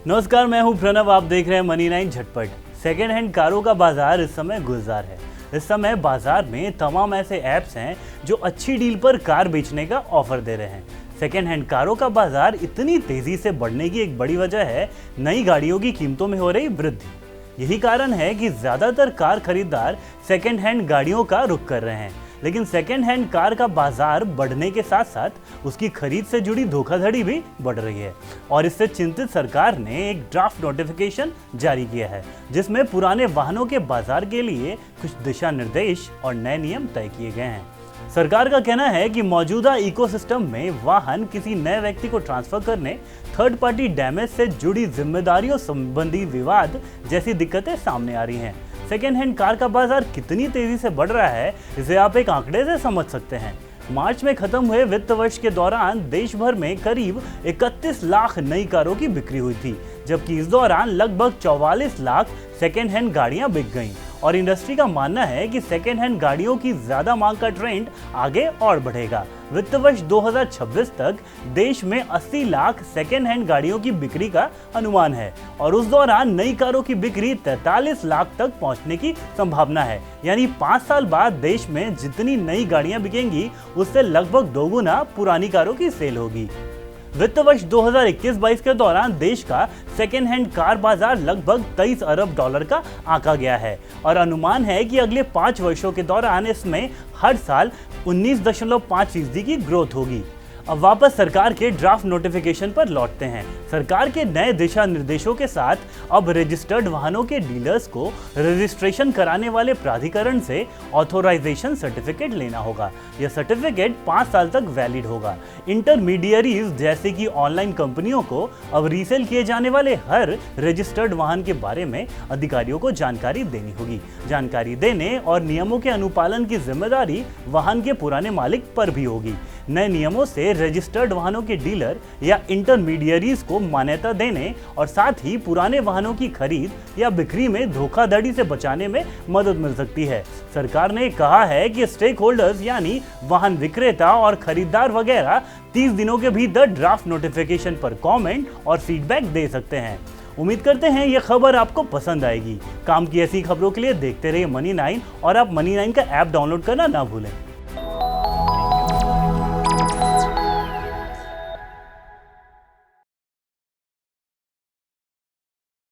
नमस्कार, मैं हूं प्रणव। आप देख रहे हैं मनी 9 झटपट। सेकेंड हैंड कारों का बाजार इस समय गुलजार है। इस समय बाजार में तमाम ऐसे ऐप्स हैं जो अच्छी डील पर कार बेचने का ऑफर दे रहे हैं। सेकेंड हैंड कारों का बाजार इतनी तेजी से बढ़ने की एक बड़ी वजह है नई गाड़ियों की कीमतों में हो रही वृद्धि। यही कारण है कि ज्यादातर कार खरीदार सेकेंड हैंड गाड़ियों का रुख कर रहे हैं। लेकिन सेकेंड हैंड कार का बाजार बढ़ने के साथ साथ उसकी खरीद से जुड़ी धोखाधड़ी भी बढ़ रही है और इससे चिंतित सरकार ने एक ड्राफ्ट नोटिफिकेशन जारी किया है जिसमें पुराने वाहनों के बाजार के लिए कुछ दिशा निर्देश और नए नियम तय किए गए हैं। सरकार का कहना है कि मौजूदा इकोसिस्टम में वाहन किसी नए व्यक्ति को ट्रांसफर करने, थर्ड पार्टी डैमेज से जुड़ी जिम्मेदारियों संबंधी विवाद जैसी दिक्कतें सामने आ रही हैं। सेकेंड हैंड कार का बाजार कितनी तेजी से बढ़ रहा है इसे आप एक आंकड़े से समझ सकते हैं। मार्च में खत्म हुए वित्त वर्ष के दौरान देश भर में करीब 31 लाख नई कारों की बिक्री हुई थी, जबकि इस दौरान लगभग 44 लाख सेकेंड हैंड गाड़ियां बिक गईं और इंडस्ट्री का मानना है कि सेकेंड हैंड गाड़ियों की ज्यादा मांग का ट्रेंड आगे और बढ़ेगा। वित्त वर्ष 2026 तक देश में 80 लाख सेकेंड हैंड गाड़ियों की बिक्री का अनुमान है और उस दौरान नई कारों की बिक्री 43 लाख तक पहुंचने की संभावना है। यानी 5 साल बाद देश में जितनी नई गाड़ियां बिकेंगी उससे लगभग दोगुना पुरानी कारों की सेल होगी। वित्त वर्ष 2021-22 के दौरान देश का सेकेंड हैंड कार बाजार लगभग 23 अरब डॉलर का आंका गया है और अनुमान है कि अगले 5 वर्षों के दौरान इसमें हर साल 19.5% की ग्रोथ होगी। अब वापस सरकार के ड्राफ्ट नोटिफिकेशन पर लौटते हैं। सरकार के नए दिशा निर्देशों के साथ अब रजिस्टर्ड वाहनों के डीलर्स को रजिस्ट्रेशन कराने वाले प्राधिकरण से ऑथोराइजेशन सर्टिफिकेट लेना होगा। यह सर्टिफिकेट 5 साल तक वैलिड होगा। इंटरमीडियरीज जैसे कि ऑनलाइन कंपनियों को अब रीसेल किए जाने वाले हर रजिस्टर्ड वाहन के बारे में अधिकारियों को जानकारी देनी होगी। जानकारी देने और नियमों के अनुपालन की जिम्मेदारी वाहन के पुराने मालिक पर भी होगी। नए नियमों से रजिस्टर्ड वाहनों के डीलर या इंटरमीडियरीज को मान्यता देने और साथ ही पुराने वाहनों की खरीद या बिक्री में धोखाधड़ी से बचाने में मदद मिल सकती है। सरकार ने कहा है कि स्टेक होल्डर्स यानी वाहन विक्रेता और खरीदार वगैरह 30 दिनों के भीतर ड्राफ्ट नोटिफिकेशन पर कमेंट और फीडबैक दे सकते हैं। उम्मीद करते हैं ये खबर आपको पसंद आएगी। काम की ऐसी खबरों के लिए देखते रहिए मनी 9 और आप मनी 9 का ऐप डाउनलोड करना ना भूलें।